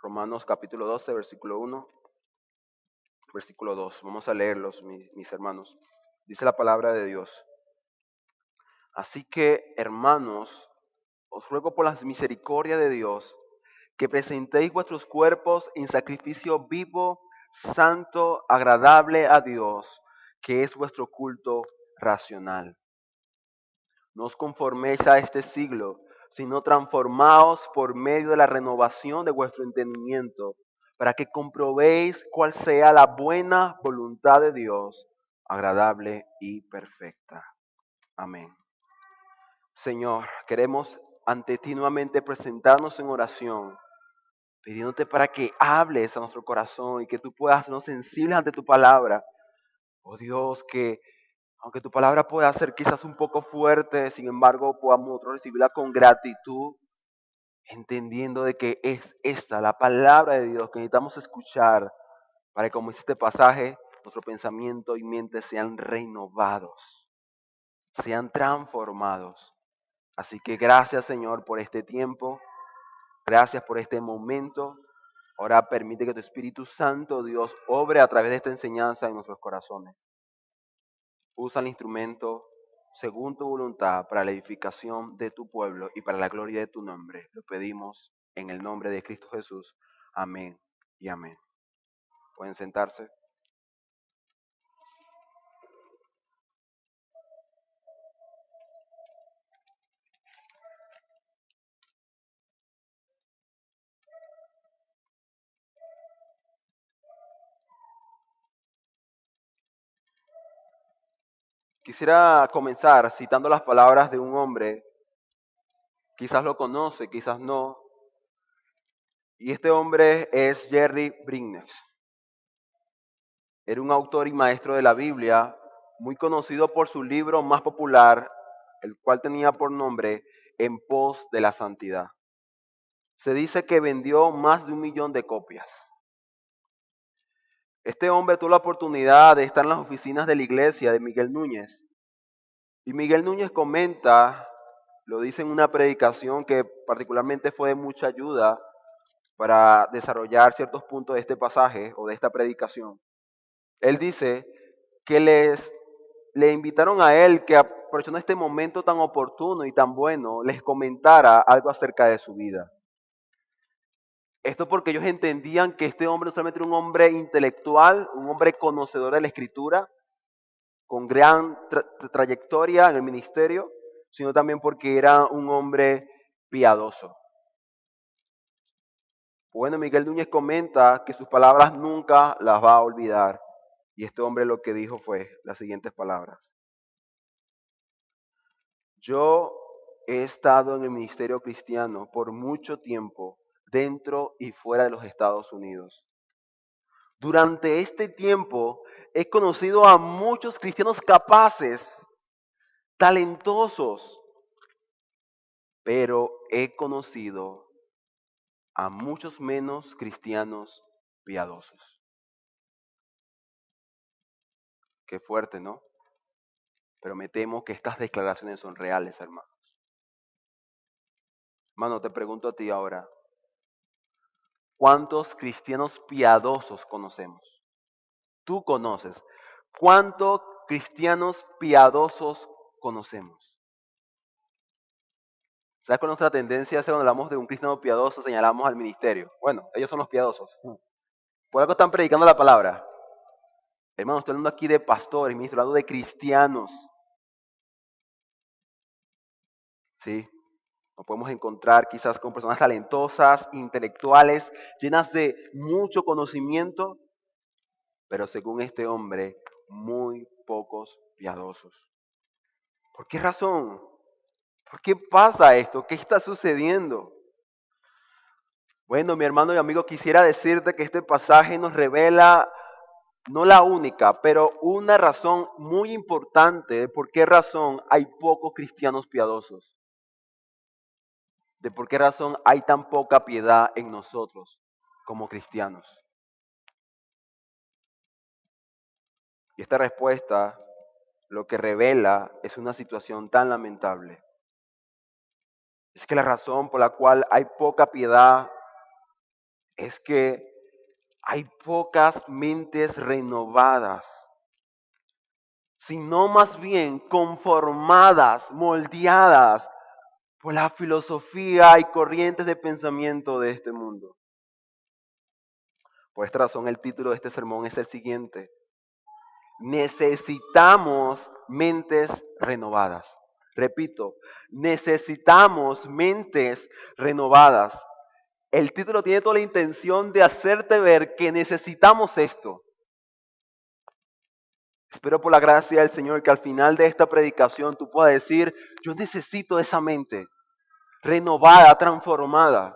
Romanos capítulo 12, versículo 1, versículo 2. Vamos a leerlos, mis hermanos. Dice la palabra de Dios. Así que, hermanos, os ruego por las misericordias de Dios que presentéis vuestros cuerpos en sacrificio vivo, santo, agradable a Dios, que es vuestro culto racional. No os conforméis a este siglo, sino transformaos por medio de la renovación de vuestro entendimiento, para que comprobéis cuál sea la buena voluntad de Dios, agradable y perfecta. Amén. Señor, queremos ante ti nuevamente presentarnos en oración, pidiéndote para que hables a nuestro corazón y que tú puedas hacernos sensibles ante tu palabra. Oh Dios, que aunque tu palabra pueda ser quizás un poco fuerte, sin embargo podamos nosotros recibirla con gratitud, entendiendo de que es esta la palabra de Dios que necesitamos escuchar para que, como dice este pasaje, nuestro pensamiento y mente sean renovados, sean transformados. Así que gracias, Señor, por este tiempo, gracias por este momento. Ahora permite que tu Espíritu Santo, Dios, obre a través de esta enseñanza en nuestros corazones. Usa el instrumento según tu voluntad para la edificación de tu pueblo y para la gloria de tu nombre. Lo pedimos en el nombre de Cristo Jesús. Amén y amén. Pueden sentarse. Quisiera comenzar citando las palabras de un hombre, quizás lo conoce, quizás no, y este hombre es Jerry Bridges. Era un autor y maestro de la Biblia, muy conocido por su libro más popular, el cual tenía por nombre En pos de la santidad. Se dice que vendió más de 1 millón de copias. Este hombre tuvo la oportunidad de estar en las oficinas de la iglesia de Miguel Núñez. Y Miguel Núñez comenta, lo dice en una predicación que particularmente fue de mucha ayuda para desarrollar ciertos puntos de este pasaje o de esta predicación. Él dice que le invitaron a él que aprovechando este momento tan oportuno y tan bueno, les comentara algo acerca de su vida. Esto porque ellos entendían que este hombre no solamente era un hombre intelectual, un hombre conocedor de la escritura, con gran trayectoria en el ministerio, sino también porque era un hombre piadoso. Bueno, Miguel Núñez comenta que sus palabras nunca las va a olvidar. Y este hombre lo que dijo fue las siguientes palabras. Yo he estado en el ministerio cristiano por mucho tiempo, dentro y fuera de los Estados Unidos. Durante este tiempo he conocido a muchos cristianos capaces, talentosos, pero he conocido a muchos menos cristianos piadosos. Qué fuerte, ¿no? Pero me temo que estas declaraciones son reales, hermanos. Hermano, te pregunto a ti ahora, ¿cuántos cristianos piadosos conocemos? Tú conoces. ¿Cuántos cristianos piadosos conocemos? ¿Sabes cuál es nuestra tendencia? Cuando hablamos de un cristiano piadoso, señalamos al ministerio. Bueno, ellos son los piadosos. Por algo están predicando la palabra. Hermano, estoy hablando aquí de pastores, ministros, hablando de cristianos. ¿Sí? Nos podemos encontrar quizás con personas talentosas, intelectuales, llenas de mucho conocimiento, pero según este hombre, muy pocos piadosos. ¿Por qué razón? ¿Por qué pasa esto? ¿Qué está sucediendo? Bueno, mi hermano y amigo, quisiera decirte que este pasaje nos revela no la única, pero una razón muy importante de por qué razón hay pocos cristianos piadosos. De por qué razón hay tan poca piedad en nosotros como cristianos. Y esta respuesta lo que revela es una situación tan lamentable. Es que la razón por la cual hay poca piedad es que hay pocas mentes renovadas, sino más bien conformadas, moldeadas por la filosofía y corrientes de pensamiento de este mundo. Por esta razón, el título de este sermón es el siguiente: necesitamos mentes renovadas. Repito, necesitamos mentes renovadas. El título tiene toda la intención de hacerte ver que necesitamos esto. Espero por la gracia del Señor que al final de esta predicación tú puedas decir: yo necesito esa mente renovada, transformada,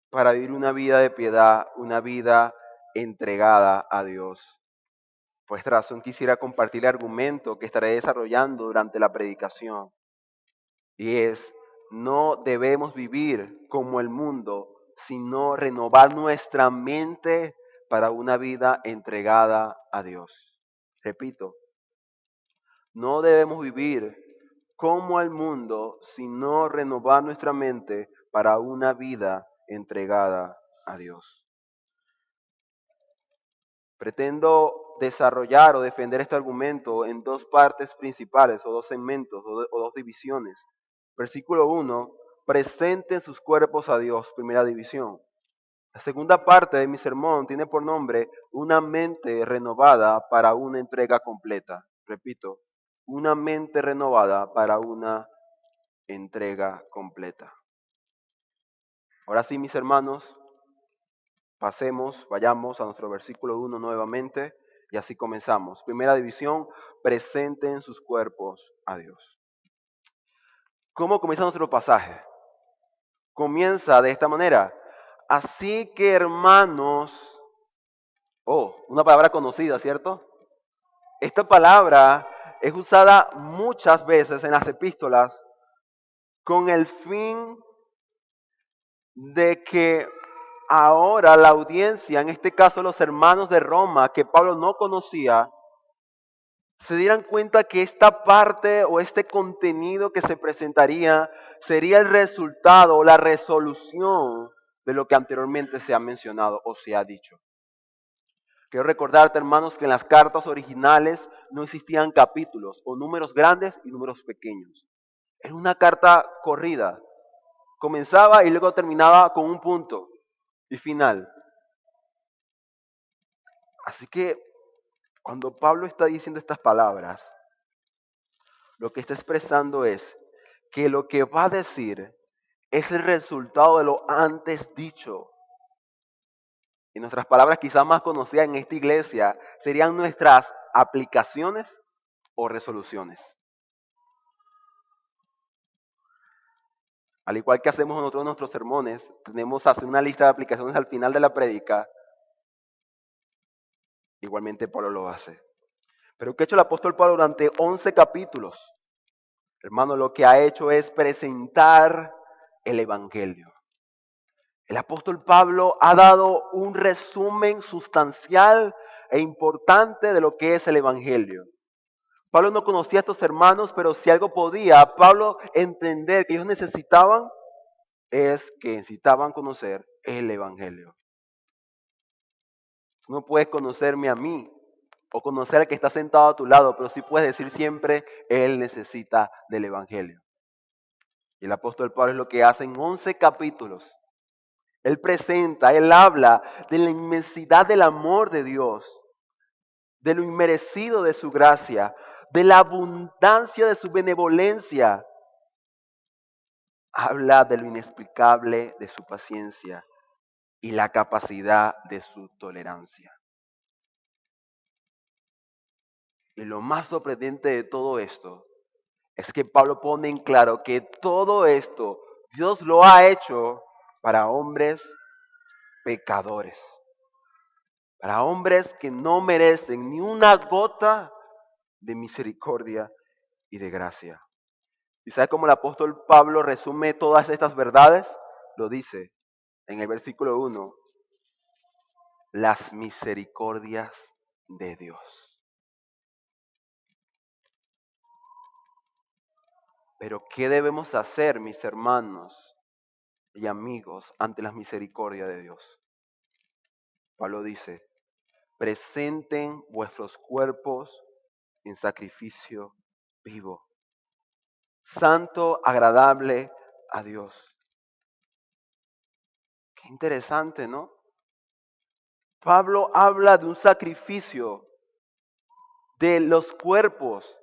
para vivir una vida de piedad, una vida entregada a Dios. Por esta razón quisiera compartir el argumento que estaré desarrollando durante la predicación. Y es: no debemos vivir como el mundo, sino renovar nuestra mente para una vida entregada a Dios. Repito, no debemos vivir como el mundo, sino renovar nuestra mente para una vida entregada a Dios. Pretendo desarrollar o defender este argumento en dos partes principales, o dos segmentos, o dos divisiones. Versículo 1, presenten sus cuerpos a Dios, primera división. La segunda parte de mi sermón tiene por nombre una mente renovada para una entrega completa. Repito, una mente renovada para una entrega completa. Ahora sí, mis hermanos, vayamos a nuestro versículo 1 nuevamente y así comenzamos. Primera división, presenten sus cuerpos a Dios. ¿Cómo comienza nuestro pasaje? Comienza de esta manera: así que hermanos, una palabra conocida, ¿cierto? Esta palabra es usada muchas veces en las epístolas con el fin de que ahora la audiencia, en este caso los hermanos de Roma, que Pablo no conocía, se dieran cuenta que esta parte o este contenido que se presentaría sería el resultado o la resolución de lo que anteriormente se ha mencionado o se ha dicho. Quiero recordarte, hermanos, que en las cartas originales no existían capítulos o números grandes y números pequeños. Era una carta corrida. Comenzaba y luego terminaba con un punto y final. Así que cuando Pablo está diciendo estas palabras, lo que está expresando es que lo que va a decir es el resultado de lo antes dicho. Y nuestras palabras quizás más conocidas en esta iglesia serían nuestras aplicaciones o resoluciones. Al igual que hacemos nosotros en nuestros sermones, tenemos hacer una lista de aplicaciones al final de la prédica. Igualmente Pablo lo hace. Pero ¿qué ha hecho el apóstol Pablo durante 11 capítulos? Hermano, lo que ha hecho es presentar el evangelio. El apóstol Pablo ha dado un resumen sustancial e importante de lo que es el evangelio. Pablo no conocía a estos hermanos, pero si algo podía Pablo entender que ellos necesitaban, es que necesitaban conocer el evangelio. Tú no puedes conocerme a mí o conocer al que está sentado a tu lado, pero sí puedes decir siempre: él necesita del evangelio. Y el apóstol Pablo es lo que hace en 11 capítulos. Él presenta, él habla de la inmensidad del amor de Dios, de lo inmerecido de su gracia, de la abundancia de su benevolencia. Habla de lo inexplicable de su paciencia y la capacidad de su tolerancia. Y lo más sorprendente de todo esto es que Pablo pone en claro que todo esto Dios lo ha hecho para hombres pecadores. Para hombres que no merecen ni una gota de misericordia y de gracia. ¿Y sabe cómo el apóstol Pablo resume todas estas verdades? Lo dice en el versículo 1. Las misericordias de Dios. Pero ¿qué debemos hacer, mis hermanos, y amigos ante la misericordia de Dios. Pablo dice, presenten vuestros cuerpos en sacrificio vivo, santo, agradable a Dios. Qué interesante, ¿no? Pablo habla de un sacrificio de los cuerpos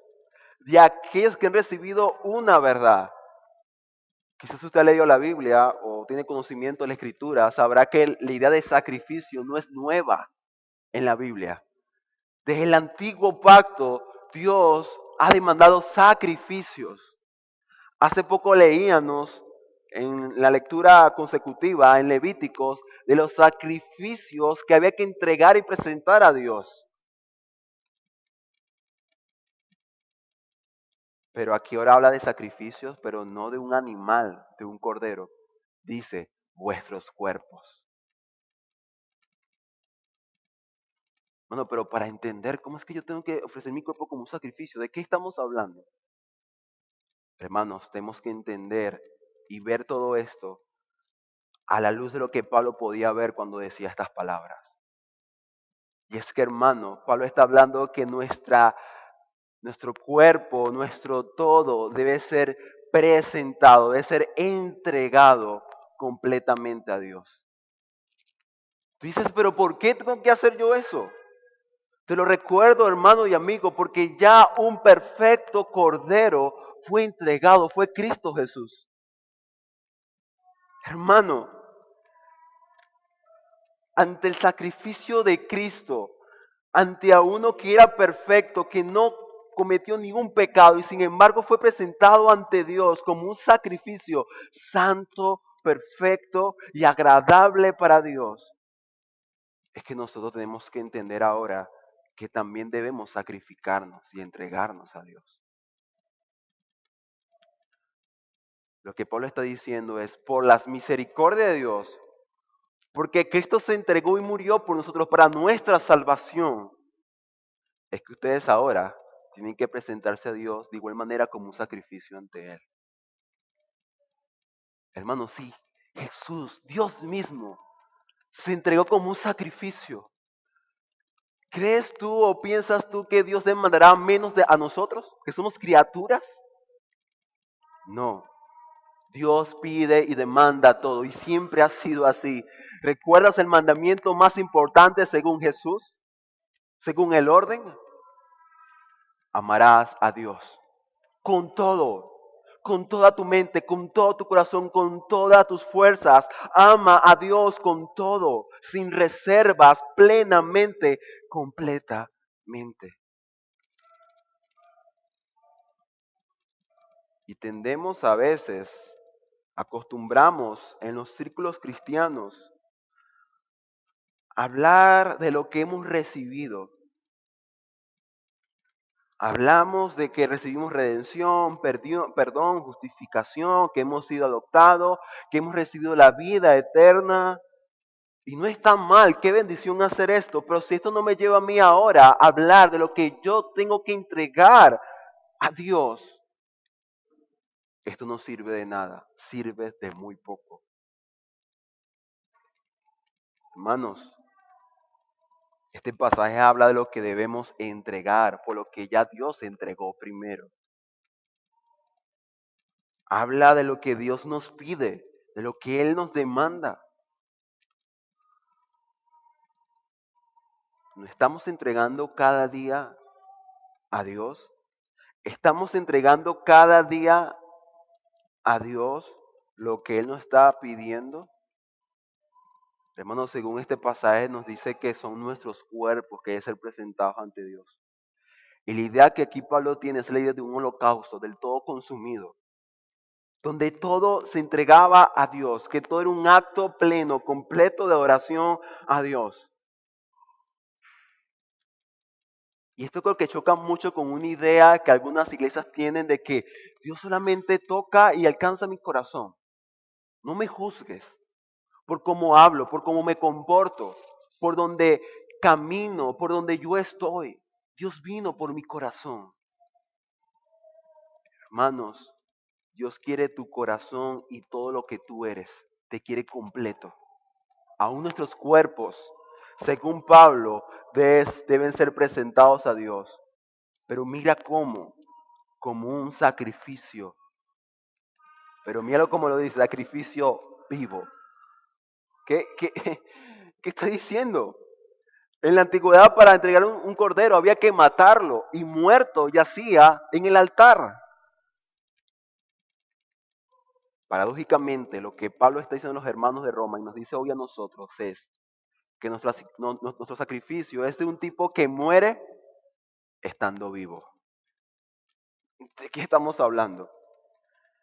de aquellos que han recibido una verdad. Quizás usted ha leído la Biblia o tiene conocimiento de la Escritura, sabrá que la idea de sacrificio no es nueva en la Biblia. Desde el antiguo pacto, Dios ha demandado sacrificios. Hace poco leíamos en la lectura consecutiva en Levíticos de los sacrificios que había que entregar y presentar a Dios. Pero aquí ahora habla de sacrificios, pero no de un animal, de un cordero. Dice, vuestros cuerpos. Bueno, pero para entender cómo es que yo tengo que ofrecer mi cuerpo como un sacrificio, ¿de qué estamos hablando? Hermanos, tenemos que entender y ver todo esto a la luz de lo que Pablo podía ver cuando decía estas palabras. Y es que, hermano, Pablo está hablando que nuestro cuerpo, nuestro todo debe ser presentado, debe ser entregado completamente a Dios. Tú dices, pero ¿por qué tengo que hacer yo eso? Te lo recuerdo, hermano y amigo, porque ya un perfecto cordero fue entregado, fue Cristo Jesús. Hermano, ante el sacrificio de Cristo, ante a uno que era perfecto, que no cometió ningún pecado y sin embargo fue presentado ante Dios como un sacrificio santo, perfecto y agradable para Dios. Es que nosotros tenemos que entender ahora que también debemos sacrificarnos y entregarnos a Dios. Lo que Pablo está diciendo es, por las misericordias de Dios, porque Cristo se entregó y murió por nosotros para nuestra salvación, es que ustedes ahora tienen que presentarse a Dios de igual manera como un sacrificio ante Él. Hermanos, sí, Jesús, Dios mismo, se entregó como un sacrificio. ¿Crees tú o piensas tú que Dios demandará menos a nosotros, que somos criaturas? No, Dios pide y demanda todo y siempre ha sido así. ¿Recuerdas el mandamiento más importante según Jesús? Según el orden, amarás a Dios con todo, con toda tu mente, con todo tu corazón, con todas tus fuerzas. Ama a Dios con todo, sin reservas, plenamente, completamente. Y tendemos a veces, acostumbramos en los círculos cristianos a hablar de lo que hemos recibido. Hablamos de que recibimos redención, perdón, justificación, que hemos sido adoptados, que hemos recibido la vida eterna. Y no es tan mal, qué bendición hacer esto, pero si esto no me lleva a mí ahora a hablar de lo que yo tengo que entregar a Dios, esto no sirve de nada, sirve de muy poco. Hermanos, este pasaje habla de lo que debemos entregar, por lo que ya Dios entregó primero. Habla de lo que Dios nos pide, de lo que Él nos demanda. ¿No estamos entregando cada día a Dios? ¿Estamos entregando cada día a Dios lo que Él nos está pidiendo? Hermanos, según este pasaje nos dice que son nuestros cuerpos que deben ser presentados ante Dios. Y la idea que aquí Pablo tiene es la idea de un holocausto, del todo consumido, donde todo se entregaba a Dios, que todo era un acto pleno, completo de oración a Dios. Y esto creo que choca mucho con una idea que algunas iglesias tienen de que Dios solamente toca y alcanza mi corazón. No me juzgues por cómo hablo, por cómo me comporto, por donde camino, por donde yo estoy. Dios vino por mi corazón. Hermanos, Dios quiere tu corazón y todo lo que tú eres. te quiere completo. Aún nuestros cuerpos, según Pablo, deben ser presentados a Dios. Pero mira cómo, como un sacrificio. Pero míralo como lo dice, sacrificio vivo. ¿Qué qué está diciendo? En la antigüedad para entregar un cordero había que matarlo y muerto yacía en el altar. Paradójicamente, lo que Pablo está diciendo a los hermanos de Roma y nos dice hoy a nosotros es que nuestro sacrificio es de un tipo que muere estando vivo. ¿De qué estamos hablando?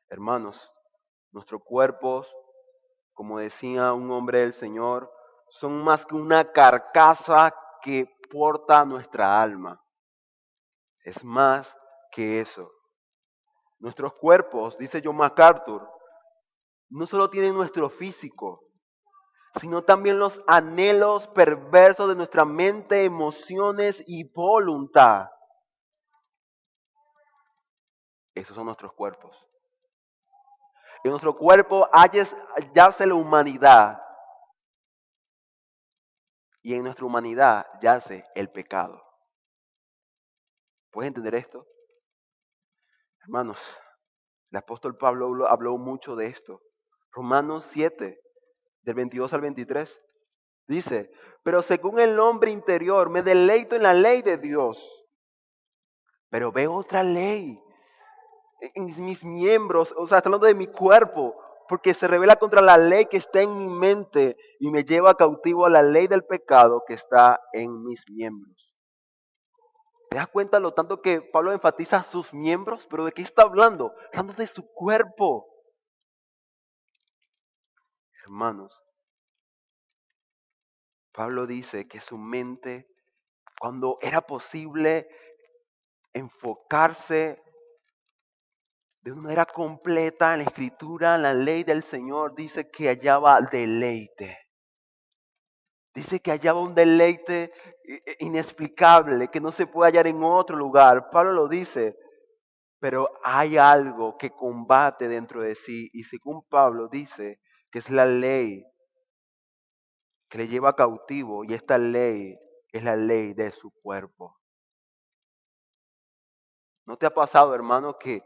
Hermanos, nuestros cuerpos, como decía un hombre del Señor, son más que una carcasa que porta nuestra alma. Es más que eso. Nuestros cuerpos, dice John MacArthur, no solo tienen nuestro físico, sino también los anhelos perversos de nuestra mente, emociones y voluntad. Esos son nuestros cuerpos. En nuestro cuerpo yace la humanidad. Y en nuestra humanidad yace el pecado. ¿Puedes entender esto? Hermanos, el apóstol Pablo habló mucho de esto. Romanos 7, del 22 al 23, dice, pero según el hombre interior me deleito en la ley de Dios, pero veo otra ley en mis miembros, o sea, está hablando de mi cuerpo, porque se revela contra la ley que está en mi mente y me lleva cautivo a la ley del pecado que está en mis miembros. ¿Te das cuenta lo tanto que Pablo enfatiza sus miembros? ¿Pero de qué está hablando? Está hablando de su cuerpo. Hermanos, Pablo dice que su mente, cuando era posible enfocarse de una manera completa en la escritura, en la ley del Señor, dice que hallaba deleite. Dice que hallaba un deleite inexplicable, que no se puede hallar en otro lugar. Pablo lo dice, pero hay algo que combate dentro de sí. Y según Pablo dice que es la ley que le lleva cautivo. Y esta ley es la ley de su cuerpo. ¿No te ha pasado, hermano, que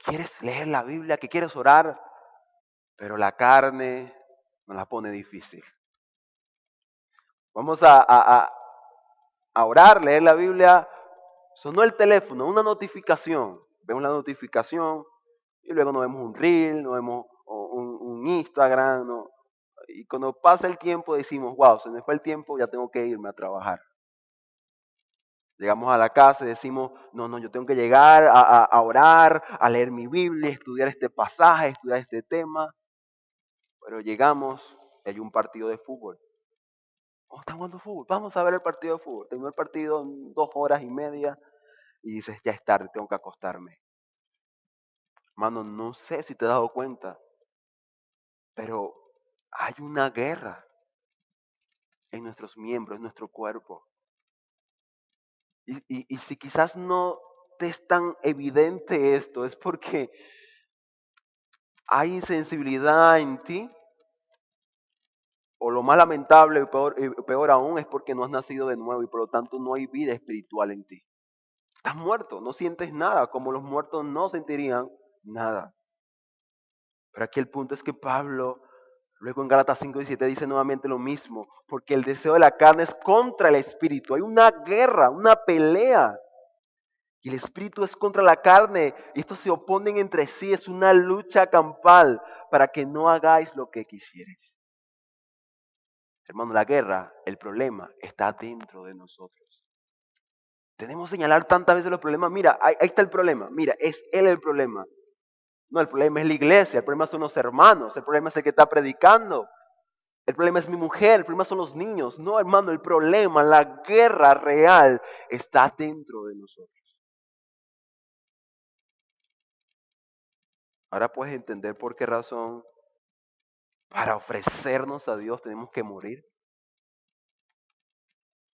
quieres leer la Biblia, que quieres orar, pero la carne nos la pone difícil? Vamos a orar, leer la Biblia. Sonó el teléfono, una notificación. Vemos la notificación y luego nos vemos un reel, nos vemos un Instagram. ¿No? Y cuando pasa el tiempo decimos, wow, se me fue el tiempo, ya tengo que irme a trabajar. Llegamos a la casa y decimos, no, yo tengo que llegar a orar, a leer mi Biblia, estudiar este pasaje, estudiar este tema. Pero llegamos y hay un partido de fútbol. Oh, están jugando fútbol, vamos a ver el partido de fútbol. Terminó el partido en 2 horas y media y dices, ya es tarde, tengo que acostarme. Hermano, no sé si te has dado cuenta, pero hay una guerra en nuestros miembros, en nuestro cuerpo. Y si quizás no te es tan evidente esto, es porque hay insensibilidad en ti, o lo más lamentable, peor aún, es porque no has nacido de nuevo y por lo tanto no hay vida espiritual en ti. Estás muerto, no sientes nada, como los muertos no sentirían nada. Pero aquí el punto es que Pablo, luego en Gálatas 5:17 dice nuevamente lo mismo, porque el deseo de la carne es contra el espíritu. Hay una guerra, una pelea. Y el espíritu es contra la carne. Y estos se oponen entre sí. Es una lucha campal para que no hagáis lo que quisierais. Hermano, la guerra, el problema está dentro de nosotros. Tenemos que señalar tantas veces los problemas. Mira, ahí está el problema. Mira, es él el problema. No, el problema es la iglesia, el problema son los hermanos, el problema es el que está predicando, el problema es mi mujer, el problema son los niños. No, hermano, el problema, la guerra real está dentro de nosotros. Ahora puedes entender por qué razón para ofrecernos a Dios tenemos que morir.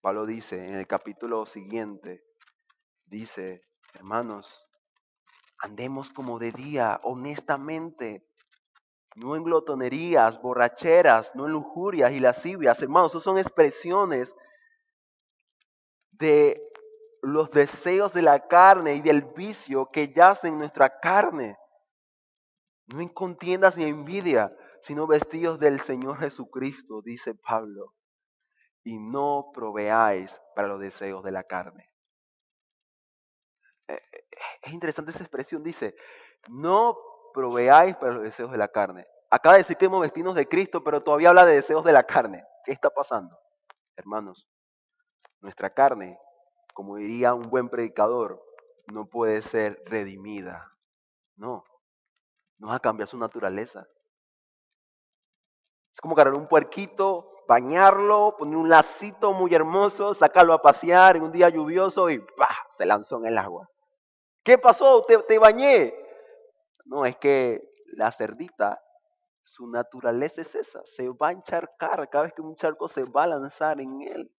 Pablo dice en el capítulo siguiente, dice, hermanos, andemos como de día, honestamente, no en glotonerías, borracheras, no en lujurias y lascivias. Hermanos, esas son expresiones de los deseos de la carne y del vicio que yacen en nuestra carne. No en contiendas ni envidia, sino vestidos del Señor Jesucristo, dice Pablo. Y no proveáis para los deseos de la carne. Es interesante esa expresión, dice, no proveáis para los deseos de la carne. Acaba de decir que hemos vestidos de Cristo, pero todavía habla de deseos de la carne. ¿Qué está pasando? Hermanos, nuestra carne, como diría un buen predicador, no puede ser redimida. No, no va a cambiar su naturaleza. Es como agarrar un puerquito, bañarlo, poner un lacito muy hermoso, sacarlo a pasear en un día lluvioso y ¡pah! Se lanzó en el agua. ¿Qué pasó? Te bañé. No, es que la cerdita, su naturaleza es esa, se va a encharcar cada vez que un charco se va a lanzar en él.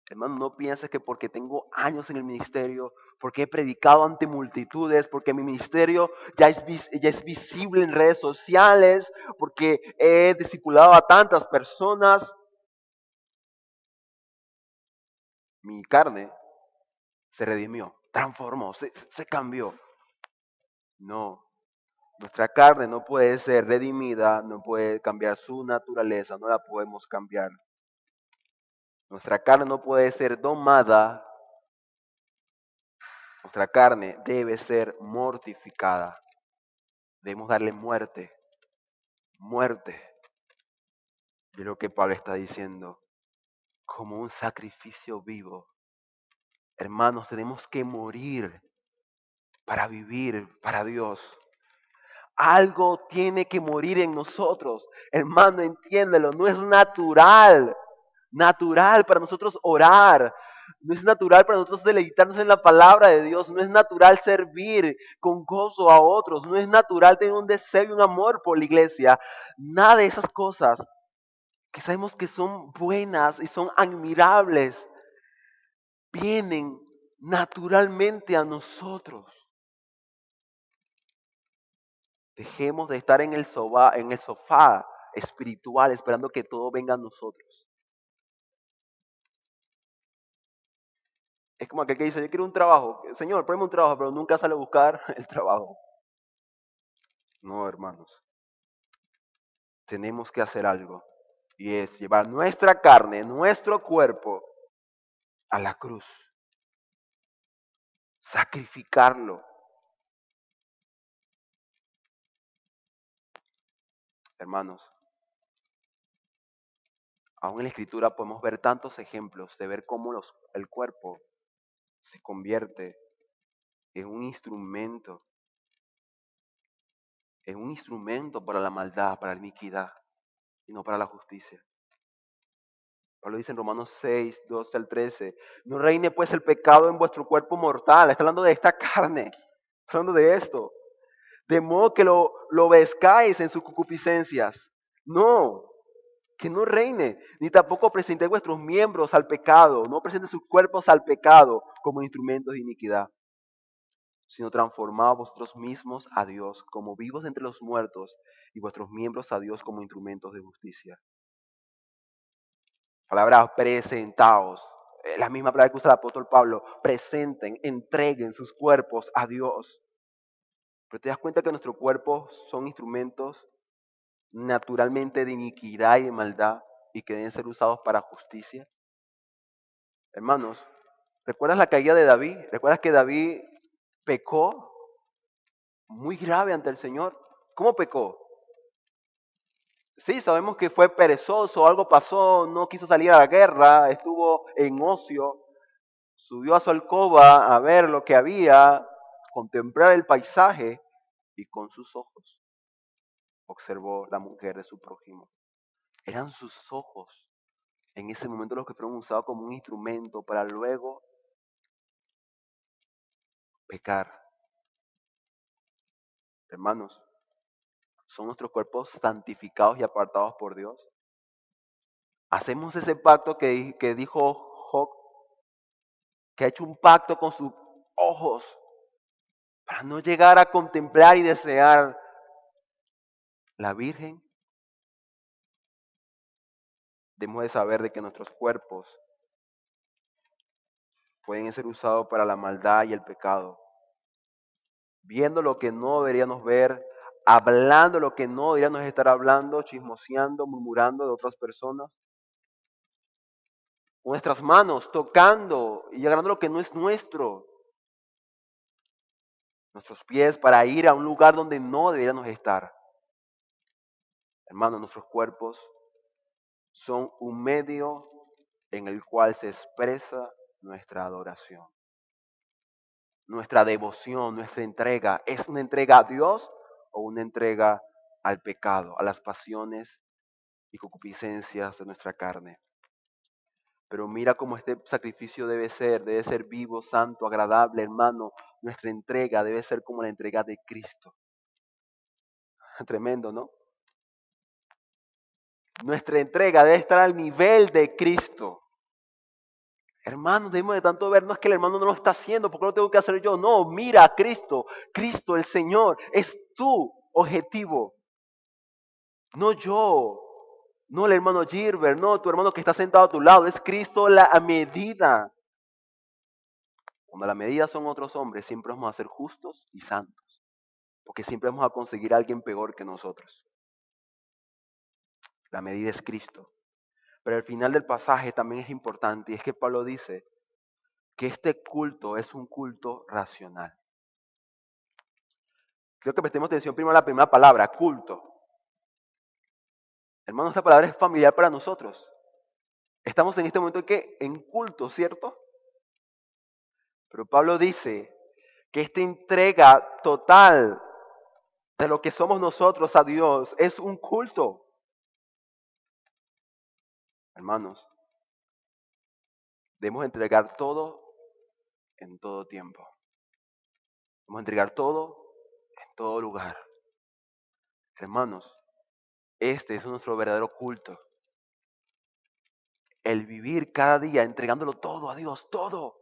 Hermano, no pienses que porque tengo años en el ministerio, porque he predicado ante multitudes, porque mi ministerio ya es visible en redes sociales, porque he discipulado a tantas personas, mi carne se redimió, transformó, se cambió. No, nuestra carne no puede ser redimida, no puede cambiar su naturaleza, no la podemos cambiar. Nuestra carne no puede ser domada, nuestra carne debe ser mortificada. Debemos darle muerte, muerte. De lo que Pablo está diciendo, como un sacrificio vivo. Hermanos, tenemos que morir para vivir para Dios. Algo tiene que morir en nosotros. Hermano, entiéndelo, no es natural para nosotros orar. No es natural para nosotros deleitarnos en la palabra de Dios. No es natural servir con gozo a otros. No es natural tener un deseo y un amor por la iglesia. Nada de esas cosas que sabemos que son buenas y son admirables, vienen naturalmente a nosotros. Dejemos de estar en el sofá espiritual esperando que todo venga a nosotros. Es como aquel que dice, yo quiero un trabajo. Señor, ponme un trabajo, pero nunca sale a buscar el trabajo. No, hermanos. Tenemos que hacer algo. Y es llevar nuestra carne, nuestro cuerpo a la cruz. Sacrificarlo. Hermanos, aún en la Escritura podemos ver tantos ejemplos de ver cómo el cuerpo se convierte en un instrumento para la maldad, para la iniquidad, y no para la justicia. Pablo dice en Romanos 6, 12 al 13, no reine pues el pecado en vuestro cuerpo mortal. Está hablando de esta carne, está hablando de esto. De modo que lo obedezcáis en sus concupiscencias. No, que no reine, ni tampoco presentéis vuestros miembros al pecado, no presenten sus cuerpos al pecado como instrumentos de iniquidad, sino transformaos vosotros mismos a Dios como vivos entre los muertos y vuestros miembros a Dios como instrumentos de justicia. Palabra presentaos, la misma palabra que usa el apóstol Pablo, presenten, entreguen sus cuerpos a Dios. Pero te das cuenta que nuestros cuerpos son instrumentos naturalmente de iniquidad y de maldad y que deben ser usados para justicia. Hermanos, ¿recuerdas la caída de David? ¿Recuerdas que David pecó muy grave ante el Señor? ¿Cómo pecó? Sí, sabemos que fue perezoso, algo pasó, no quiso salir a la guerra, estuvo en ocio, subió a su alcoba a ver lo que había, contemplar el paisaje y con sus ojos observó la mujer de su prójimo. Eran sus ojos en ese momento los que fueron usados como un instrumento para luego pecar. Hermanos, ¿son nuestros cuerpos santificados y apartados por Dios? Hacemos ese pacto que dijo Job, que ha hecho un pacto con sus ojos para no llegar a contemplar y desear la Virgen, debemos de saber de que nuestros cuerpos pueden ser usados para la maldad y el pecado, viendo lo que no deberíamos ver, hablando lo que no deberíamos estar hablando, chismoseando, murmurando de otras personas, nuestras manos tocando y agarrando lo que no es nuestro, nuestros pies para ir a un lugar donde no deberíamos estar. Hermanos, nuestros cuerpos son un medio en el cual se expresa nuestra adoración, nuestra devoción, nuestra entrega. ¿Es una entrega a Dios o una entrega al pecado, a las pasiones y concupiscencias de nuestra carne? Pero mira cómo este sacrificio debe ser vivo, santo, agradable, hermano. Nuestra entrega debe ser como la entrega de Cristo. Tremendo, ¿no? Nuestra entrega debe estar al nivel de Cristo. Hermano, debemos de tanto ver, no es que el hermano no lo está haciendo, ¿por qué lo tengo que hacer yo? No, mira a Cristo, Cristo el Señor, es tu objetivo, no yo, no el hermano Gilbert, no tu hermano que está sentado a tu lado, es Cristo la medida. Cuando la medida son otros hombres, siempre vamos a ser justos y santos, porque siempre vamos a conseguir a alguien peor que nosotros. La medida es Cristo. Pero al final del pasaje también es importante, y es que Pablo dice que este culto es un culto racional. Creo que prestemos atención primero a la primera palabra, culto. Hermanos, esta palabra es familiar para nosotros. Estamos en este momento en culto, ¿cierto? Pero Pablo dice que esta entrega total de lo que somos nosotros a Dios es un culto. Hermanos, debemos entregar todo en todo tiempo. Debemos entregar todo en todo lugar. Hermanos, este es nuestro verdadero culto. El vivir cada día entregándolo todo a Dios, todo.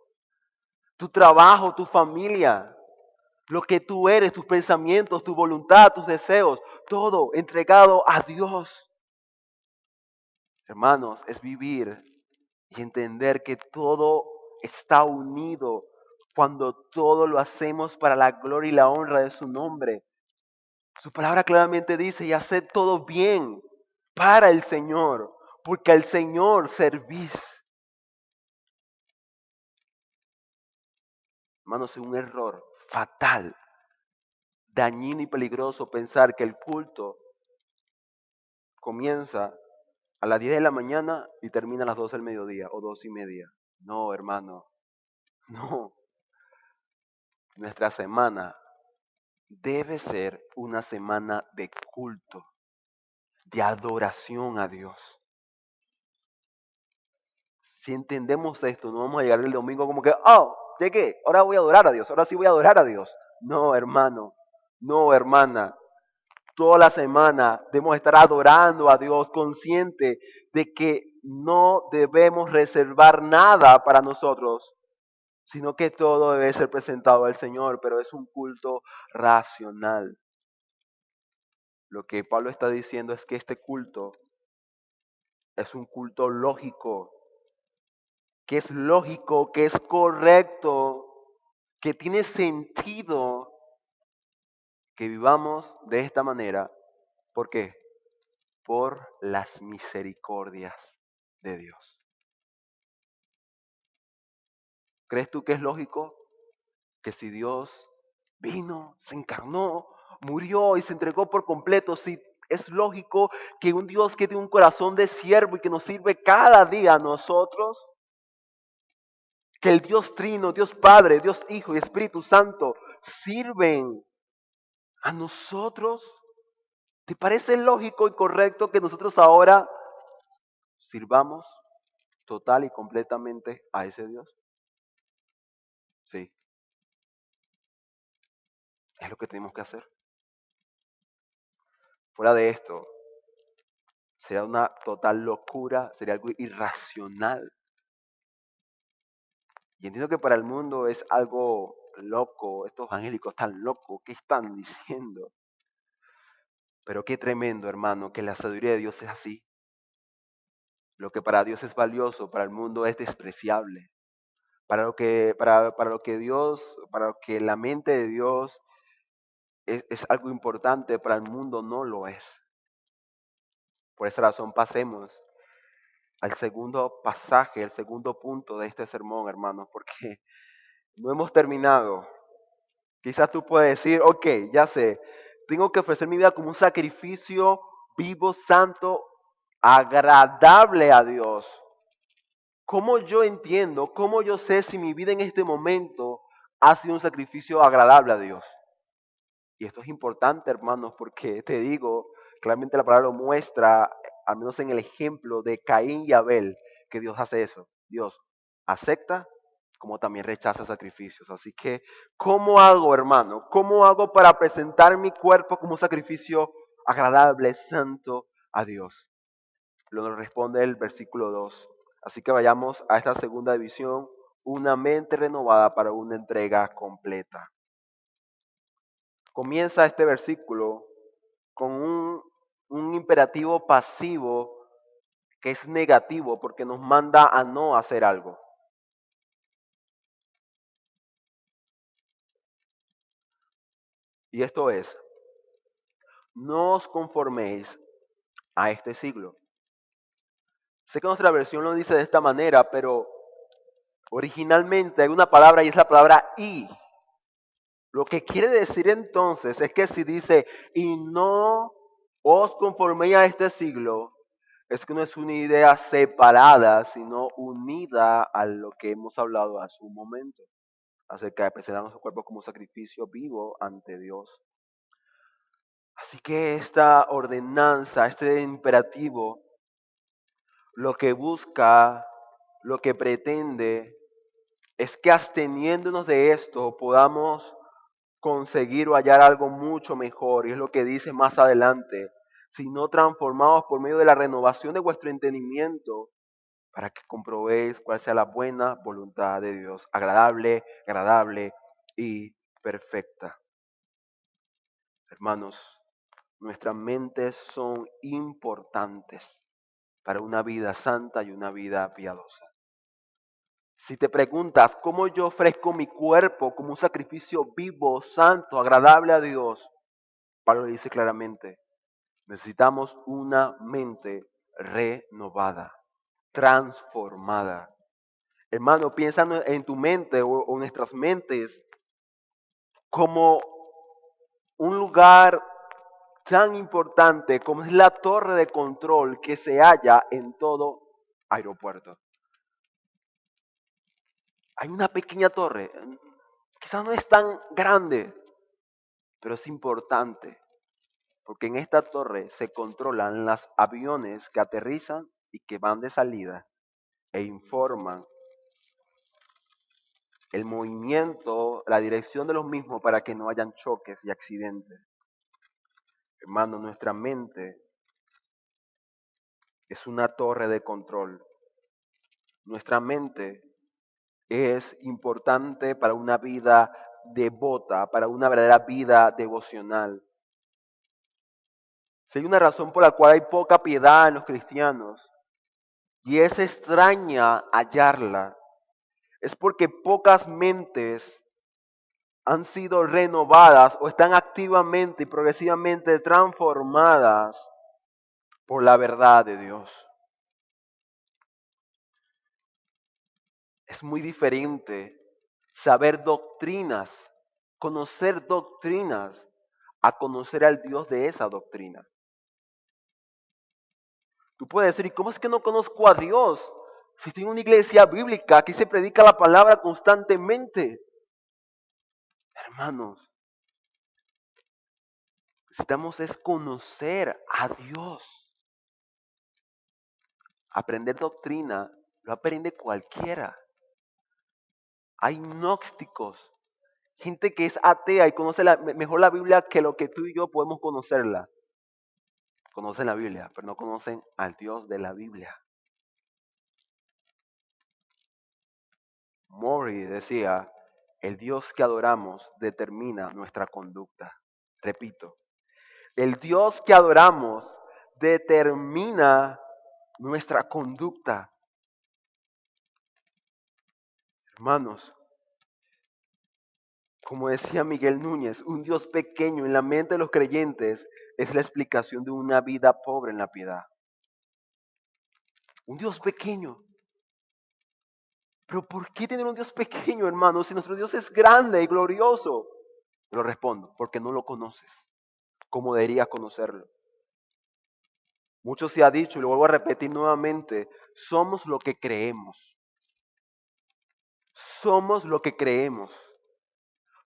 Tu trabajo, tu familia, lo que tú eres, tus pensamientos, tu voluntad, tus deseos, todo entregado a Dios. Hermanos, es vivir y entender que todo está unido cuando todo lo hacemos para la gloria y la honra de su nombre. Su palabra claramente dice, y haced todo bien para el Señor, porque al Señor servís. Hermanos, es un error fatal, dañino y peligroso pensar que el culto comienza a las 10 de la mañana y termina a las 12 del mediodía o 2:30. No, hermano, no. Nuestra semana debe ser una semana de culto, de adoración a Dios. Si entendemos esto, no vamos a llegar el domingo como que, oh, llegué, ahora voy a adorar a Dios, ahora sí voy a adorar a Dios. No, hermano, no, hermana. Toda la semana debemos estar adorando a Dios, consciente de que no debemos reservar nada para nosotros, sino que todo debe ser presentado al Señor, pero es un culto racional. Lo que Pablo está diciendo es que este culto es un culto lógico, que es lógico, que es correcto, que tiene sentido que vivamos de esta manera. ¿Por qué? Por las misericordias de Dios. ¿Crees tú que es lógico que si Dios vino, se encarnó, murió y se entregó por completo, si es lógico que un Dios que tiene un corazón de siervo y que nos sirve cada día a nosotros, que el Dios Trino, Dios Padre, Dios Hijo y Espíritu Santo sirven a nosotros? ¿Te parece lógico y correcto que nosotros ahora sirvamos total y completamente a ese Dios? Sí, es lo que tenemos que hacer. Fuera de esto, sería una total locura, sería algo irracional. Y entiendo que para el mundo es algo loco, estos angélicos están locos, ¿qué están diciendo? Pero qué tremendo, hermano, que la sabiduría de Dios es así. Lo que para Dios es valioso, para el mundo es despreciable. Para lo que Dios, para lo que la mente de Dios es algo importante, para el mundo no lo es. Por esa razón pasemos al segundo pasaje, el segundo punto de este sermón, hermanos, porque no hemos terminado. Quizás tú puedes decir, ok, ya sé, tengo que ofrecer mi vida como un sacrificio vivo, santo, agradable a Dios. ¿Cómo yo entiendo, cómo yo sé si mi vida en este momento ha sido un sacrificio agradable a Dios? Y esto es importante, hermanos, porque te digo, claramente la palabra lo muestra, al menos en el ejemplo de Caín y Abel, que Dios hace eso. Dios acepta como también rechaza sacrificios. Así que, ¿cómo hago, hermano? ¿Cómo hago para presentar mi cuerpo como un sacrificio agradable, santo a Dios? Lo responde el versículo 2. Así que vayamos a esta segunda división, una mente renovada para una entrega completa. Comienza este versículo con un imperativo pasivo que es negativo porque nos manda a no hacer algo. Y esto es, no os conforméis a este siglo. Sé que nuestra versión lo dice de esta manera, pero originalmente hay una palabra y es la palabra y. Lo que quiere decir entonces es que si dice, y no os conforméis a este siglo, es que no es una idea separada, sino unida a lo que hemos hablado hace un momento, acerca de presentar nuestro cuerpo como sacrificio vivo ante Dios. Así que esta ordenanza, este imperativo, lo que busca, lo que pretende, es que absteniéndonos de esto podamos conseguir o hallar algo mucho mejor. Y es lo que dice más adelante. Sino transformados por medio de la renovación de vuestro entendimiento para que comprobéis cuál sea la buena voluntad de Dios, agradable y perfecta. Hermanos, nuestras mentes son importantes para una vida santa y una vida piadosa. Si te preguntas cómo yo ofrezco mi cuerpo como un sacrificio vivo, santo, agradable a Dios, Pablo dice claramente, necesitamos una mente renovada, transformada. Hermano, piensa en tu mente o nuestras mentes como un lugar tan importante como es la torre de control que se halla en todo aeropuerto. Hay una pequeña torre, quizás no es tan grande, pero es importante, porque en esta torre se controlan los aviones que aterrizan y que van de salida e informan el movimiento, la dirección de los mismos para que no hayan choques y accidentes. Hermano, nuestra mente es una torre de control. Nuestra mente es importante para una vida devota, para una verdadera vida devocional. Si hay una razón por la cual hay poca piedad en los cristianos, y es extraña hallarla, es porque pocas mentes han sido renovadas o están activamente y progresivamente transformadas por la verdad de Dios. Es muy diferente saber doctrinas, conocer doctrinas, a conocer al Dios de esa doctrina. Tú puedes decir, ¿y cómo es que no conozco a Dios? Si estoy en una iglesia bíblica, aquí se predica la palabra constantemente. Hermanos, necesitamos es conocer a Dios. Aprender doctrina lo aprende cualquiera. Hay gnósticos, gente que es atea y conoce mejor la Biblia que lo que tú y yo podemos conocerla. Conocen la Biblia, pero no conocen al Dios de la Biblia. Mori decía, el Dios que adoramos determina nuestra conducta. Repito, El Dios que adoramos determina nuestra conducta. Hermanos, como decía Miguel Núñez, un Dios pequeño en la mente de los creyentes es la explicación de una vida pobre en la piedad. Un Dios pequeño. Pero ¿por qué tener un Dios pequeño, hermanos, si nuestro Dios es grande y glorioso? Te lo respondo, porque no lo conoces como deberías conocerlo. Mucho se ha dicho, y lo vuelvo a repetir nuevamente, somos lo que creemos. Somos lo que creemos.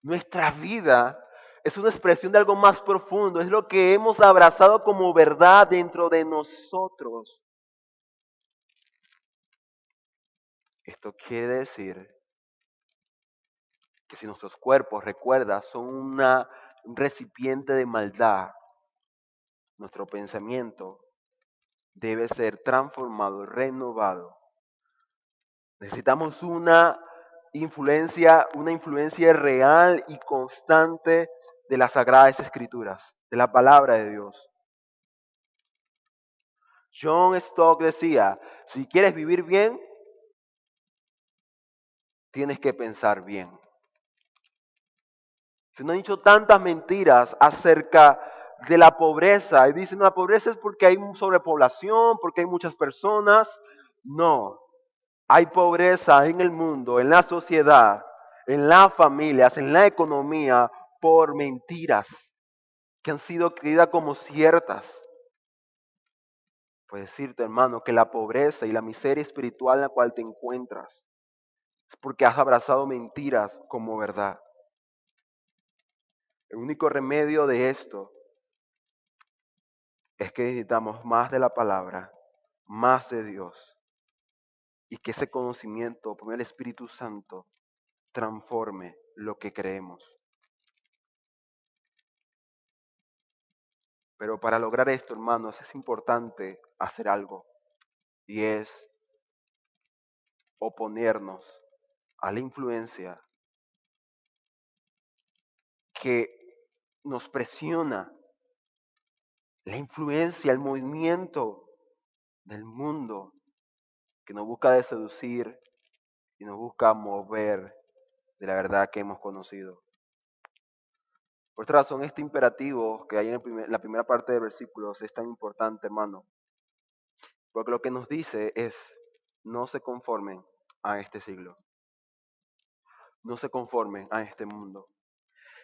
Nuestra vida es una expresión de algo más profundo, es lo que hemos abrazado como verdad dentro de nosotros. Esto quiere decir que si nuestros cuerpos, recuerda, son un recipiente de maldad, nuestro pensamiento debe ser transformado, renovado. Necesitamos una influencia real y constante de las Sagradas Escrituras, de la palabra de Dios. John Stott decía, si quieres vivir bien, tienes que pensar bien. Se nos han dicho tantas mentiras acerca de la pobreza. Y dicen, la pobreza es porque hay sobrepoblación, porque hay muchas personas. No, hay pobreza en el mundo, en la sociedad, en las familias, en la economía, por mentiras que han sido creídas como ciertas. Puedo decirte, hermano, que la pobreza y la miseria espiritual en la cual te encuentras es porque has abrazado mentiras como verdad. El único remedio de esto es que necesitamos más de la palabra, más de Dios, y que ese conocimiento, por medio del Espíritu Santo, transforme lo que creemos. Pero para lograr esto, hermanos, es importante hacer algo, y es oponernos a la influencia que nos presiona, la influencia, el movimiento del mundo que nos busca de seducir y nos busca mover de la verdad que hemos conocido. Por esta razón, este imperativo que hay en la primera parte del versículo es tan importante, hermano, porque lo que nos dice es, no se conformen a este siglo, no se conformen a este mundo.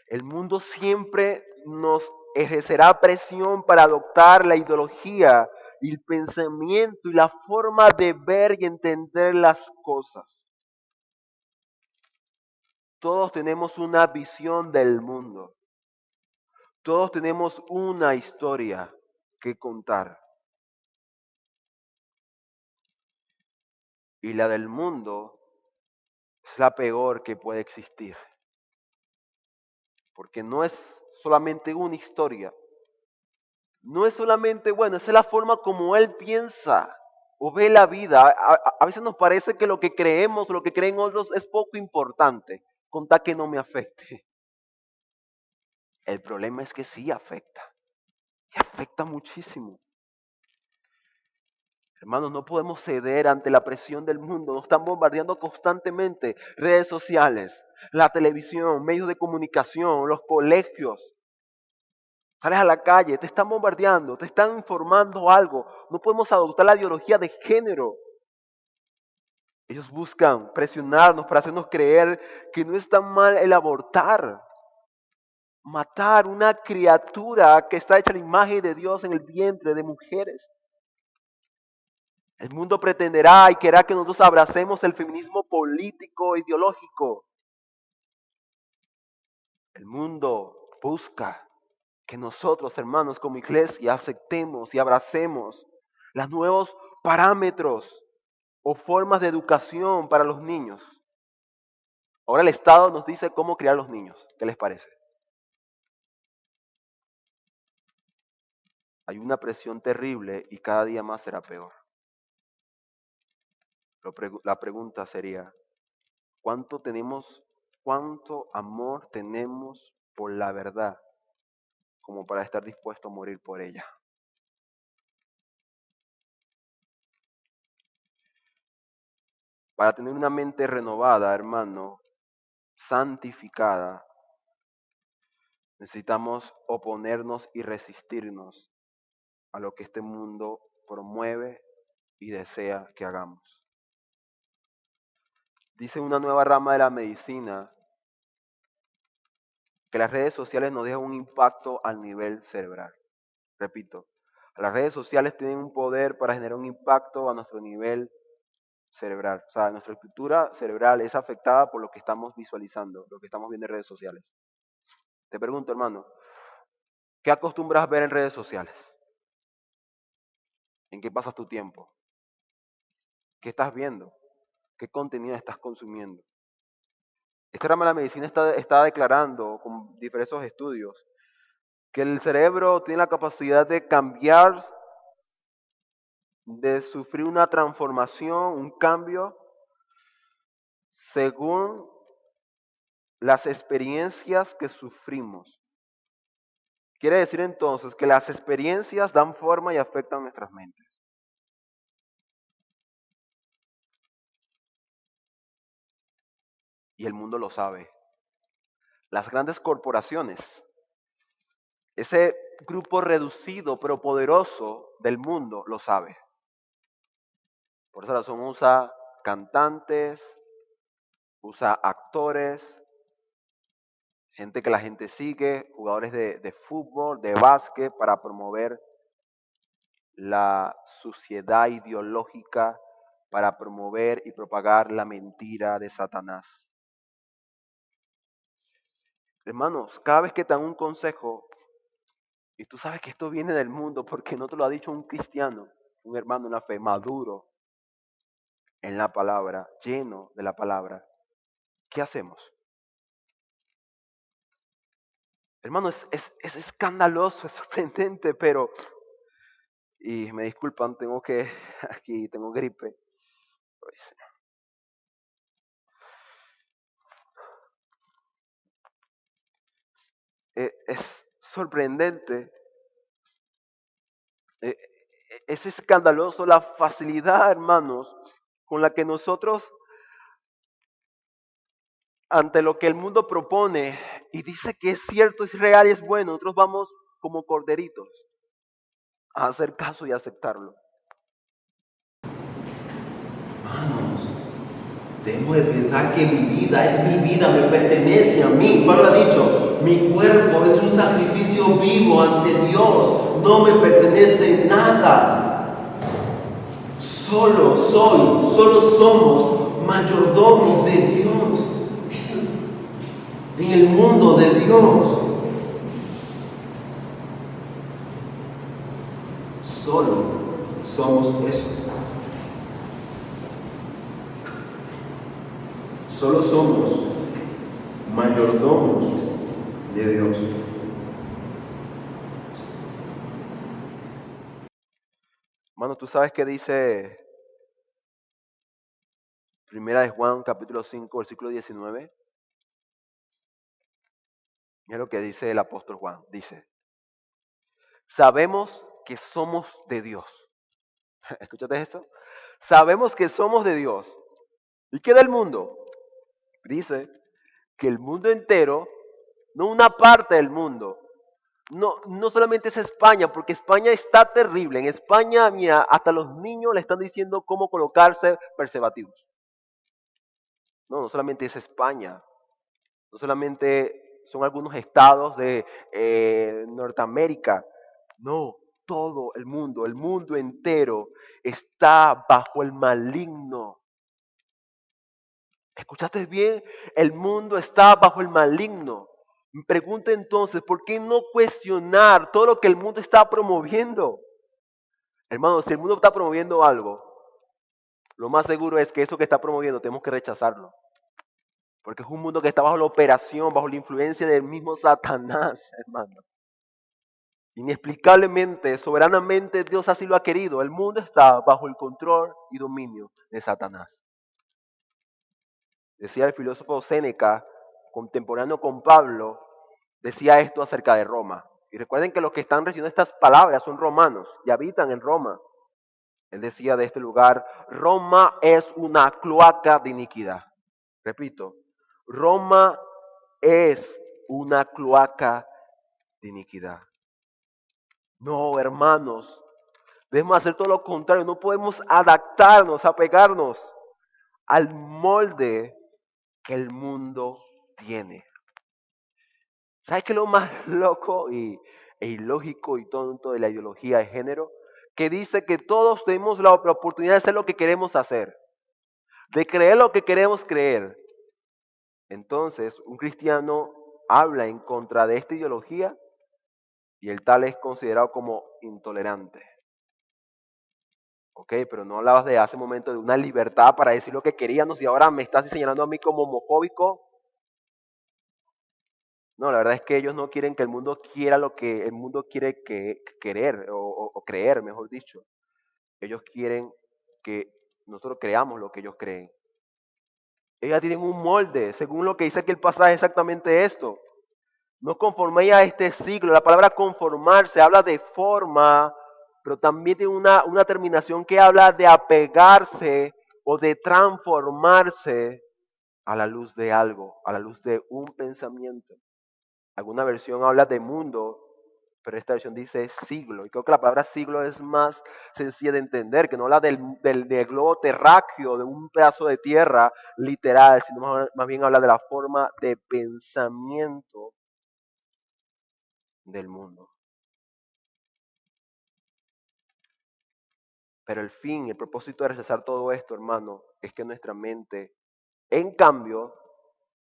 El mundo siempre nos ejercerá presión para adoptar la ideología y el pensamiento y la forma de ver y entender las cosas. Todos tenemos una visión del mundo. Todos tenemos una historia que contar. Y la del mundo es la peor que puede existir. Porque no es solamente una historia. No es solamente, bueno, esa es la forma como él piensa o ve la vida. A veces nos parece que lo que creemos, lo que creen otros es poco importante, con tal que no me afecte. El problema es que sí afecta, y afecta muchísimo. Hermanos, no podemos ceder ante la presión del mundo. Nos están bombardeando constantemente redes sociales, la televisión, medios de comunicación, los colegios. Sales a la calle, te están bombardeando, te están informando algo. No podemos adoptar la ideología de género. Ellos buscan presionarnos para hacernos creer que no está mal el abortar. Matar una criatura que está hecha a la imagen de Dios en el vientre de mujeres. El mundo pretenderá y querrá que nosotros abracemos el feminismo político, ideológico. El mundo busca que nosotros, hermanos, como iglesia, aceptemos y abracemos los nuevos parámetros o formas de educación para los niños. Ahora el Estado nos dice cómo criar a los niños. ¿Qué les parece? Hay una presión terrible y cada día más será peor. La pregunta sería, ¿cuánto amor tenemos por la verdad? como para estar dispuesto a morir por ella. Para tener una mente renovada, hermano, santificada, necesitamos oponernos y resistirnos a lo que este mundo promueve y desea que hagamos. Dice una nueva rama de la medicina que las redes sociales nos dejan un impacto al nivel cerebral. Repito, las redes sociales tienen un poder para generar un impacto a nuestro nivel cerebral. O sea, nuestra estructura cerebral es afectada por lo que estamos visualizando, lo que estamos viendo en redes sociales. Te pregunto, hermano, ¿qué acostumbras ver en redes sociales? ¿En qué pasas tu tiempo? ¿Qué estás viendo? ¿Qué contenido estás consumiendo? Esta rama de la medicina está declarando con diversos estudios que el cerebro tiene la capacidad de cambiar, de sufrir una transformación, un cambio, según las experiencias que sufrimos. Quiere decir entonces que las experiencias dan forma y afectan nuestras mentes. Y el mundo lo sabe. Las grandes corporaciones, ese grupo reducido pero poderoso del mundo, lo sabe. Por esa razón usa cantantes, usa actores, gente que la gente sigue, jugadores de fútbol, de básquet, para promover la suciedad ideológica, para promover y propagar la mentira de Satanás. Hermanos, cada vez que te dan un consejo, y tú sabes que esto viene del mundo porque no te lo ha dicho un cristiano, un hermano en la fe, maduro en la palabra, lleno de la palabra, ¿qué hacemos? Hermano, es escandaloso, es sorprendente, pero, y me disculpan, aquí tengo gripe. Es sorprendente, es escandaloso la facilidad, hermanos, con la que nosotros, ante lo que el mundo propone y dice que es cierto, es real y es bueno, nosotros vamos como corderitos a hacer caso y aceptarlo. Hermanos, tengo de pensar que mi vida es mi vida, me pertenece a mí. Pablo ha dicho, mi cuerpo es un sacrificio vivo ante Dios, no me pertenece nada. Solo somos mayordomos de Dios, en el mundo de Dios. Solo somos eso. Solo somos mayordomos de Dios. Hermano, ¿tú sabes qué dice Primera de Juan, capítulo 5, versículo 19? Mira lo que dice el apóstol Juan. Dice, sabemos que somos de Dios. ¿Escúchate esto? Sabemos que somos de Dios. ¿Y qué del mundo? Dice que el mundo entero, no una parte del mundo, no solamente es España, porque España está terrible. En España, mira, hasta los niños le están diciendo cómo colocarse preservativos. No solamente es España, no solamente son algunos estados de Norteamérica, no, todo el mundo entero está bajo el maligno. ¿Escuchaste bien? El mundo está bajo el maligno. Me pregunto entonces, ¿por qué no cuestionar todo lo que el mundo está promoviendo? Hermano, si el mundo está promoviendo algo, lo más seguro es que eso que está promoviendo tenemos que rechazarlo. Porque es un mundo que está bajo la operación, bajo la influencia del mismo Satanás, hermano. Inexplicablemente, soberanamente, Dios así lo ha querido. El mundo está bajo el control y dominio de Satanás. Decía el filósofo Séneca, contemporáneo con Pablo, decía esto acerca de Roma. Y recuerden que los que están recibiendo estas palabras son romanos y habitan en Roma. Él decía de este lugar, Roma es una cloaca de iniquidad. Repito, Roma es una cloaca de iniquidad. No, hermanos, debemos hacer todo lo contrario. No podemos adaptarnos, apegarnos al molde que el mundo tiene. ¿Sabes qué es lo más loco e ilógico y tonto de la ideología de género? Que dice que todos tenemos la oportunidad de hacer lo que queremos hacer, de creer lo que queremos creer. Entonces, un cristiano habla en contra de esta ideología y el tal es considerado como intolerante. Ok, pero no hablabas de hace un momento de una libertad para decir lo que queríamos y ahora me estás señalando a mí como homofóbico. No, la verdad es que ellos no quieren que el mundo quiera lo que el mundo quiere querer o creer, mejor dicho. Ellos quieren que nosotros creamos lo que ellos creen. Ellos tienen un molde, según lo que dice aquí el pasaje, exactamente esto. No conforméis a este siglo. La palabra conformarse habla de forma, pero también tiene una terminación que habla de apegarse o de transformarse a la luz de algo, a la luz de un pensamiento. Alguna versión habla de mundo, pero esta versión dice siglo. Y creo que la palabra siglo es más sencilla de entender, que no habla del globo terráqueo, de un pedazo de tierra literal, sino más bien habla de la forma de pensamiento del mundo. Pero el fin, el propósito de rechazar todo esto, hermano, es que nuestra mente, en cambio,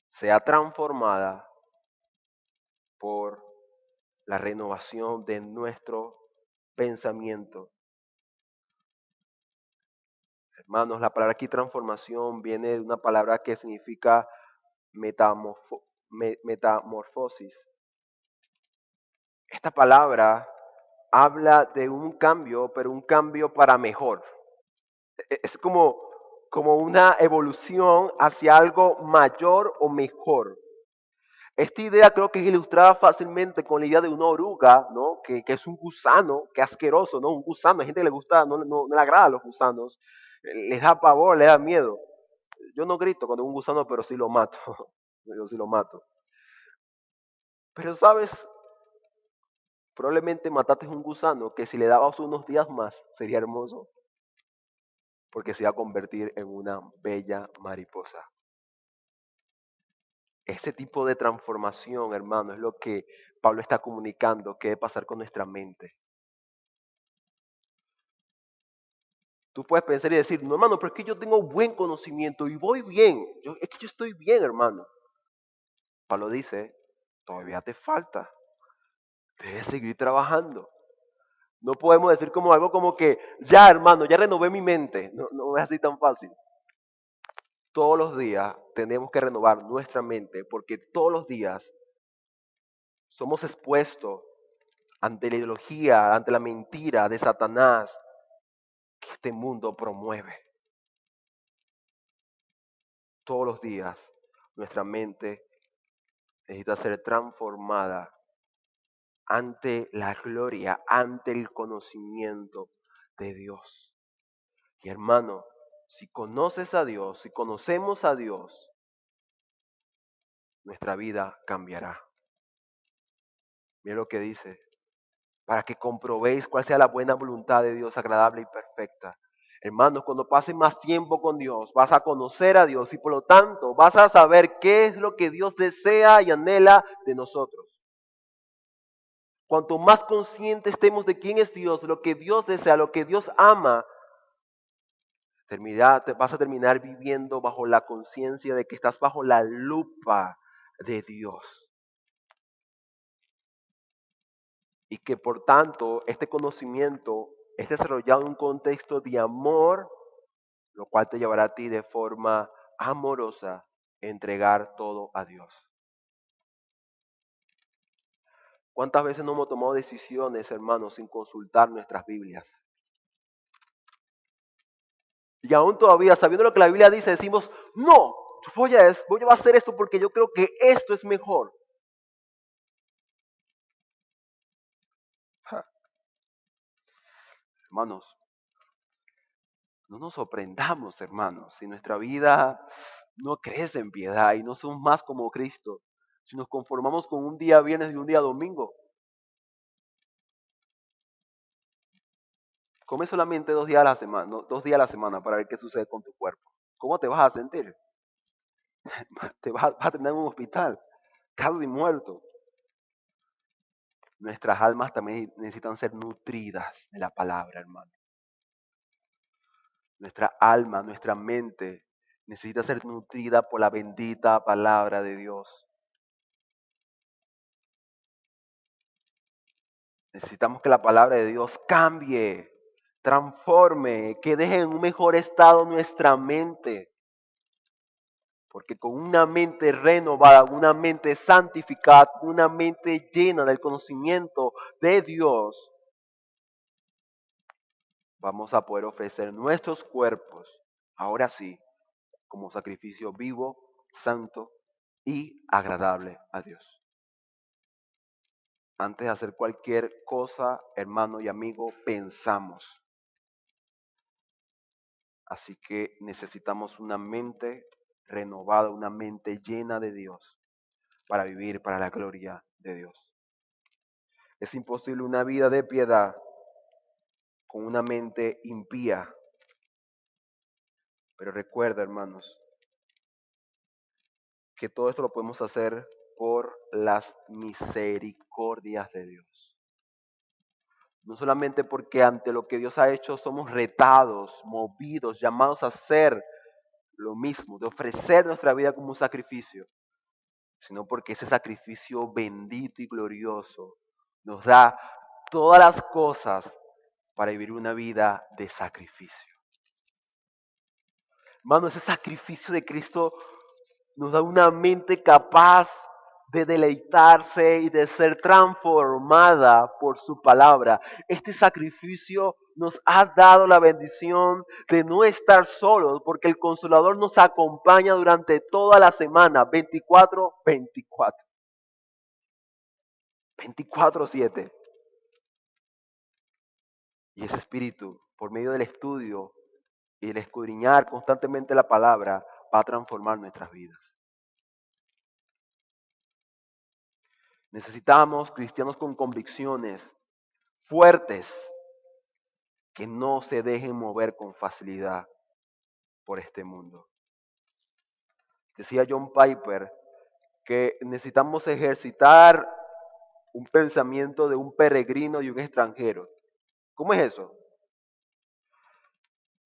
sea transformada por la renovación de nuestro pensamiento. Hermanos, la palabra aquí transformación viene de una palabra que significa metamorfosis. Esta palabra habla de un cambio, pero un cambio para mejor. Es como una evolución hacia algo mayor o mejor. Esta idea creo que es ilustrada fácilmente con la idea de una oruga, ¿no? Que es un gusano, que asqueroso, ¿no? Un gusano, hay gente que le gusta, no le agrada a los gusanos, les da pavor, les da miedo. Yo no grito cuando un gusano, pero sí lo mato. Yo sí lo mato. Pero sabes, probablemente mataste un gusano que si le dabas unos días más sería hermoso, porque se iba a convertir en una bella mariposa. Ese tipo de transformación, hermano, es lo que Pablo está comunicando que debe pasar con nuestra mente. Tú puedes pensar y decir, no, hermano, pero es que yo tengo buen conocimiento y voy bien. Es que yo estoy bien, hermano. Pablo dice, todavía te falta. Debes seguir trabajando. No podemos decir como algo como que, ya, hermano, ya renové mi mente. No es así tan fácil. Todos los días tenemos que renovar nuestra mente porque todos los días somos expuestos ante la ideología, ante la mentira de Satanás que este mundo promueve. Todos los días nuestra mente necesita ser transformada ante la gloria, ante el conocimiento de Dios. Y hermano, si conoces a Dios, si conocemos a Dios, nuestra vida cambiará. Mira lo que dice, para que comprobéis cuál sea la buena voluntad de Dios, agradable y perfecta. Hermanos, cuando pases más tiempo con Dios, vas a conocer a Dios y por lo tanto vas a saber qué es lo que Dios desea y anhela de nosotros. Cuanto más conscientes estemos de quién es Dios, lo que Dios desea, lo que Dios ama, vas a terminar viviendo bajo la conciencia de que estás bajo la lupa de Dios. Y que por tanto este conocimiento es desarrollado en un contexto de amor, lo cual te llevará a ti de forma amorosa a entregar todo a Dios. ¿Cuántas veces no hemos tomado decisiones, hermanos, sin consultar nuestras Biblias? Y aún todavía, sabiendo lo que la Biblia dice, decimos, no, yo voy a hacer esto porque yo creo que esto es mejor. Hermanos, no nos sorprendamos, hermanos, si nuestra vida no crece en piedad y no somos más como Cristo, si nos conformamos con un día viernes y un día domingo. Come solamente 2 días a la semana, 2 días a la semana para ver qué sucede con tu cuerpo. ¿Cómo te vas a sentir? Vas a terminar en un hospital, casi muerto. Nuestras almas también necesitan ser nutridas de la palabra, hermano. Nuestra alma, nuestra mente necesita ser nutrida por la bendita palabra de Dios. Necesitamos que la palabra de Dios cambie, transforme, que deje en un mejor estado nuestra mente. Porque con una mente renovada, una mente santificada, una mente llena del conocimiento de Dios, vamos a poder ofrecer nuestros cuerpos, ahora sí, como sacrificio vivo, santo y agradable a Dios. Antes de hacer cualquier cosa, hermano y amigo, pensamos. Así que necesitamos una mente renovada, una mente llena de Dios para vivir para la gloria de Dios. Es imposible una vida de piedad con una mente impía. Pero recuerda, hermanos, que todo esto lo podemos hacer por las misericordias de Dios. No solamente porque ante lo que Dios ha hecho somos retados, movidos, llamados a hacer lo mismo, de ofrecer nuestra vida como un sacrificio, sino porque ese sacrificio bendito y glorioso nos da todas las cosas para vivir una vida de sacrificio. Hermano, ese sacrificio de Cristo nos da una mente capaz de deleitarse y de ser transformada por su palabra. Este sacrificio nos ha dado la bendición de no estar solos, porque el Consolador nos acompaña durante toda la semana, 24/24. 24/7. Y ese espíritu, por medio del estudio y el escudriñar constantemente la palabra, va a transformar nuestras vidas. Necesitamos cristianos con convicciones fuertes que no se dejen mover con facilidad por este mundo. Decía John Piper que necesitamos ejercitar un pensamiento de un peregrino y un extranjero. ¿Cómo es eso?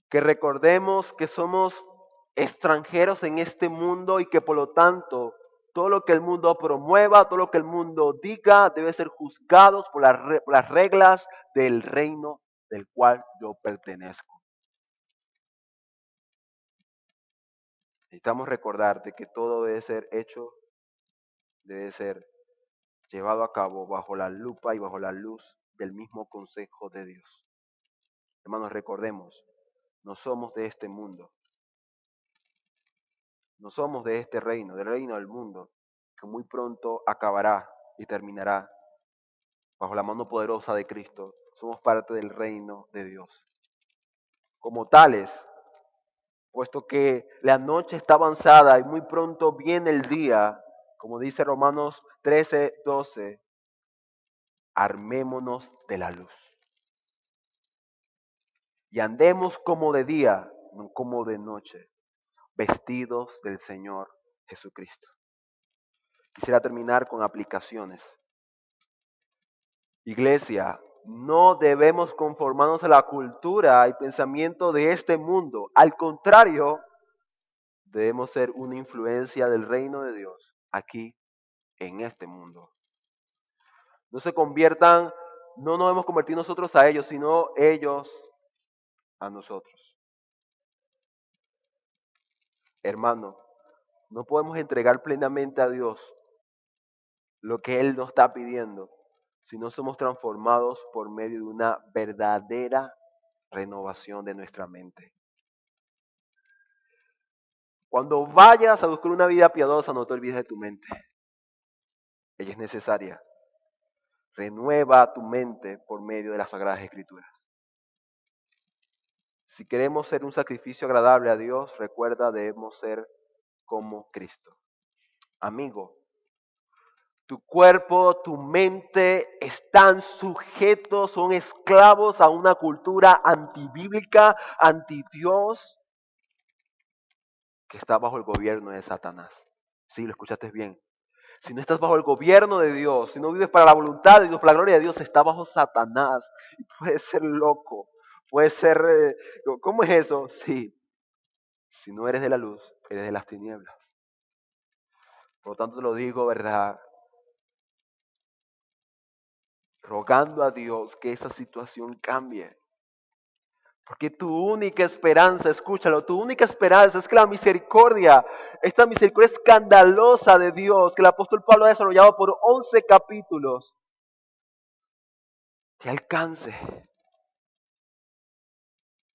Que recordemos que somos extranjeros en este mundo y que por lo tanto todo lo que el mundo promueva, todo lo que el mundo diga debe ser juzgados por las reglas del reino del cual yo pertenezco. Necesitamos recordar de que todo debe ser hecho, debe ser llevado a cabo bajo la lupa y bajo la luz del mismo consejo de Dios. Hermanos, recordemos, no somos de este mundo, no somos de este reino, del reino del mundo, que muy pronto acabará y terminará bajo la mano poderosa de Cristo. Somos parte del reino de Dios. Como tales, puesto que la noche está avanzada y muy pronto viene el día, como dice Romanos 13:12, armémonos de la luz. Y andemos como de día, no como de noche, vestidos del Señor Jesucristo. Quisiera terminar con aplicaciones. Iglesia, no debemos conformarnos a la cultura y pensamiento de este mundo. Al contrario, debemos ser una influencia del reino de Dios aquí en este mundo. No se conviertan, no nos hemos convertido nosotros a ellos, sino ellos a nosotros. Hermano, no podemos entregar plenamente a Dios lo que Él nos está pidiendo si no somos transformados por medio de una verdadera renovación de nuestra mente. Cuando vayas a buscar una vida piadosa, no te olvides de tu mente. Ella es necesaria. Renueva tu mente por medio de las Sagradas Escrituras. Si queremos ser un sacrificio agradable a Dios, recuerda, debemos ser como Cristo. Amigo, tu cuerpo, tu mente están sujetos, son esclavos a una cultura antibíblica, anti-Dios, que está bajo el gobierno de Satanás. Sí, lo escuchaste bien. Si no estás bajo el gobierno de Dios, si no vives para la voluntad de Dios, para la gloria de Dios, está bajo Satanás. Y puedes ser loco, puedes ser... ¿Cómo es eso? Sí, si no eres de la luz, eres de las tinieblas. Por lo tanto te lo digo, ¿verdad? Rogando a Dios que esa situación cambie. Porque tu única esperanza, escúchalo, tu única esperanza es que la misericordia, esta misericordia escandalosa de Dios, que el apóstol Pablo ha desarrollado por 11 capítulos, te alcance.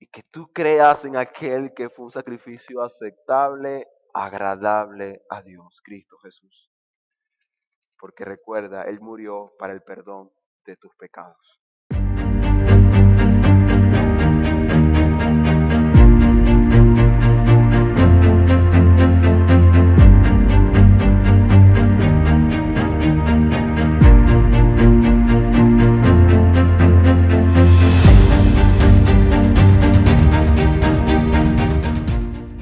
Y que tú creas en aquel que fue un sacrificio aceptable, agradable a Dios, Cristo Jesús. Porque recuerda, Él murió para el perdón de tus pecados.